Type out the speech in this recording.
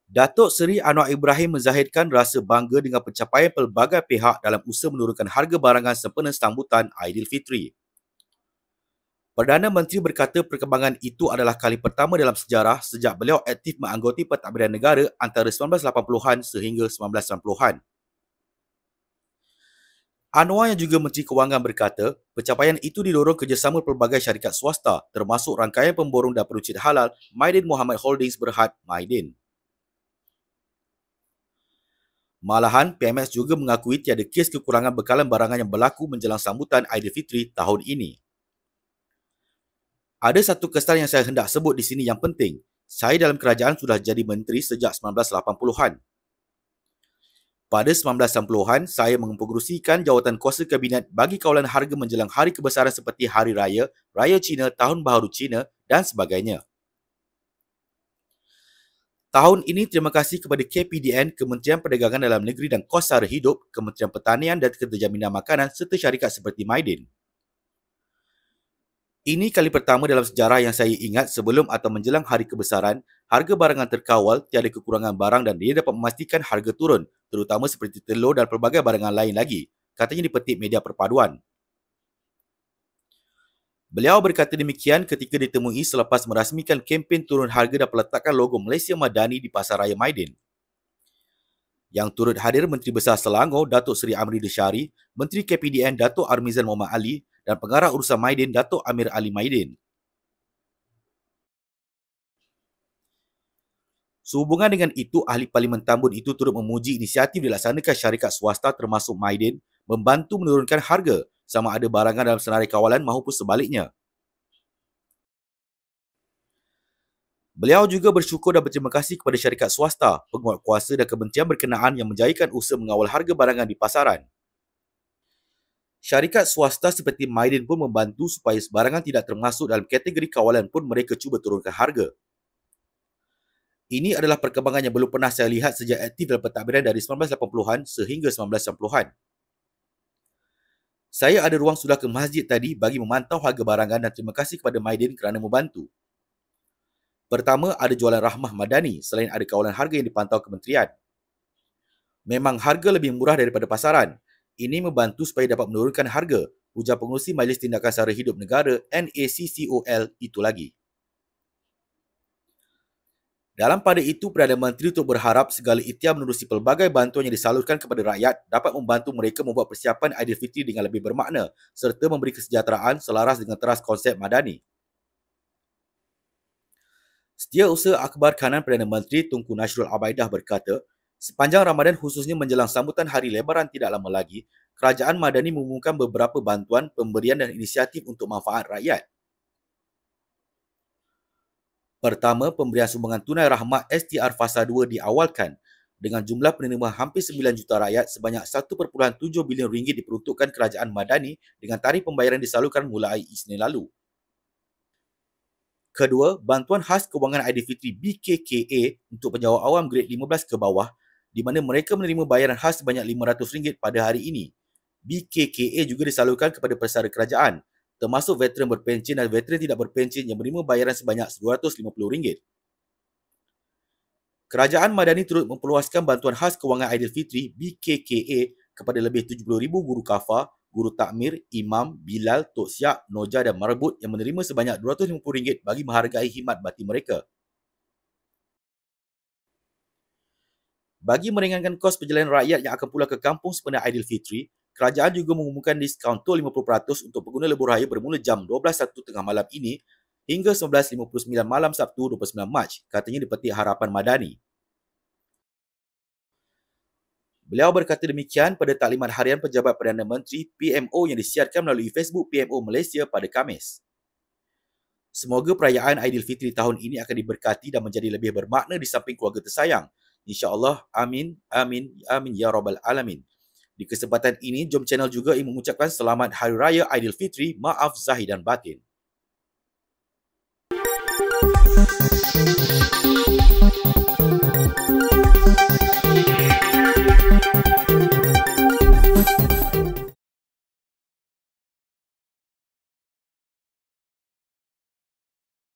Datuk Seri Anwar Ibrahim menzahirkan rasa bangga dengan pencapaian pelbagai pihak dalam usaha menurunkan harga barangan sempena sambutan Aidilfitri. Perdana Menteri berkata perkembangan itu adalah kali pertama dalam sejarah sejak beliau aktif menganggoti Pentadbiran Negara antara 1980-an sehingga 1990-an. Anwar yang juga Menteri Kewangan berkata, pencapaian itu didorong kerjasama pelbagai syarikat swasta termasuk rangkaian pemborong dan peruncit halal Maidin Muhammad Holdings Berhad Maidin. Malahan, PMX juga mengakui tiada kes kekurangan bekalan barangan yang berlaku menjelang sambutan Aidilfitri tahun ini. Ada satu kesan yang saya hendak sebut di sini yang penting. Saya dalam kerajaan sudah jadi menteri sejak 1980-an. Pada 1990-an, saya mengerusikan jawatan kuasa kabinet bagi kawalan harga menjelang hari kebesaran seperti Hari Raya, Raya Cina, Tahun Baharu Cina dan sebagainya. Tahun ini terima kasih kepada KPDN, Kementerian Perdagangan Dalam Negeri dan Kos Sara Hidup, Kementerian Pertanian dan Keterjaminan Makanan serta syarikat seperti Maidin. Ini kali pertama dalam sejarah yang saya ingat sebelum atau menjelang hari kebesaran, harga barangan terkawal, tiada kekurangan barang dan dia dapat memastikan harga turun, terutama seperti telur dan pelbagai barangan lain lagi, katanya dipetik media perpaduan. Beliau berkata demikian ketika ditemui selepas merasmikan kempen turun harga dan peletakan logo Malaysia Madani di Pasar Raya Maidin. Yang turut hadir Menteri Besar Selangor Datuk Seri Amri Deshari, Menteri KPDN Datuk Armizan Muhammad Ali dan Pengarah Urusan Maidin Datuk Amir Ali Maidin. Sehubungan dengan itu, Ahli Parlimen Tambun itu turut memuji inisiatif dilaksanakan syarikat swasta termasuk Maidin membantu menurunkan harga sama ada barangan dalam senarai kawalan maupun sebaliknya. Beliau juga bersyukur dan berterima kasih kepada syarikat swasta, penguat kuasa dan kementerian berkenaan yang menjayakan usaha mengawal harga barangan di pasaran. Syarikat swasta seperti Maidin pun membantu supaya barangan tidak termasuk dalam kategori kawalan pun mereka cuba turunkan harga. Ini adalah perkembangan yang belum pernah saya lihat sejak aktif dalam pentadbiran dari 1980-an sehingga 1990-an. Saya ada ruang sudah ke masjid tadi bagi memantau harga barangan dan terima kasih kepada Maidin kerana membantu. Pertama, ada jualan Rahmah Madani selain ada kawalan harga yang dipantau kementerian. Memang harga lebih murah daripada pasaran. Ini membantu supaya dapat menurunkan harga, ujar pengerusi Majlis Tindakan Sara Hidup Negara NACCOL itu lagi. Dalam pada itu, Perdana Menteri untuk berharap segala ikhtiar menerusi pelbagai bantuan yang disalurkan kepada rakyat dapat membantu mereka membuat persiapan Aidilfitri dengan lebih bermakna serta memberi kesejahteraan selaras dengan teras konsep Madani. Setiausaha Akhbar Kanan Perdana Menteri Tunku Nasrul Abaidah berkata, sepanjang Ramadan khususnya menjelang sambutan Hari Lebaran tidak lama lagi, Kerajaan Madani mengumumkan beberapa bantuan, pemberian dan inisiatif untuk manfaat rakyat. Pertama, pemberian sumbangan tunai rahmat STR Fasa 2 diawalkan dengan jumlah penerima hampir 9 juta rakyat sebanyak 1.7 bilion ringgit diperuntukkan Kerajaan Madani dengan tarikh pembayaran disalurkan mulai Isnin lalu. Kedua, bantuan khas kewangan Aidilfitri BKKA untuk penjawat awam grade 15 ke bawah di mana mereka menerima bayaran khas sebanyak RM500 pada hari ini. BKKA juga disalurkan kepada pesara kerajaan, termasuk veteran berpencen dan veteran tidak berpencen yang menerima bayaran sebanyak RM250. Kerajaan Madani turut memperluaskan bantuan khas kewangan Aidilfitri BKKA kepada lebih 70,000 guru kafar, guru takmir, imam, bilal, tok siap, noja dan marbut yang menerima sebanyak RM250 bagi menghargai khidmat bakti mereka. Bagi meringankan kos perjalanan rakyat yang akan pulang ke kampung sempena Aidilfitri, kerajaan juga mengumumkan diskaun tol 50% untuk pengguna lebuh raya bermula jam 12.30 tengah malam ini hingga 11.59 malam Sabtu 29 Mac, katanya dipetik Harapan Madani. Beliau berkata demikian pada taklimat harian Pejabat Perdana Menteri PMO yang disiarkan melalui Facebook PMO Malaysia pada Khamis. Semoga perayaan Aidilfitri tahun ini akan diberkati dan menjadi lebih bermakna di samping keluarga tersayang. InsyaAllah, amin, amin, amin, ya Rabbal Alamin. Di kesempatan ini, Jom Channel juga ingin mengucapkan selamat Hari Raya Aidilfitri, maaf zahir dan batin.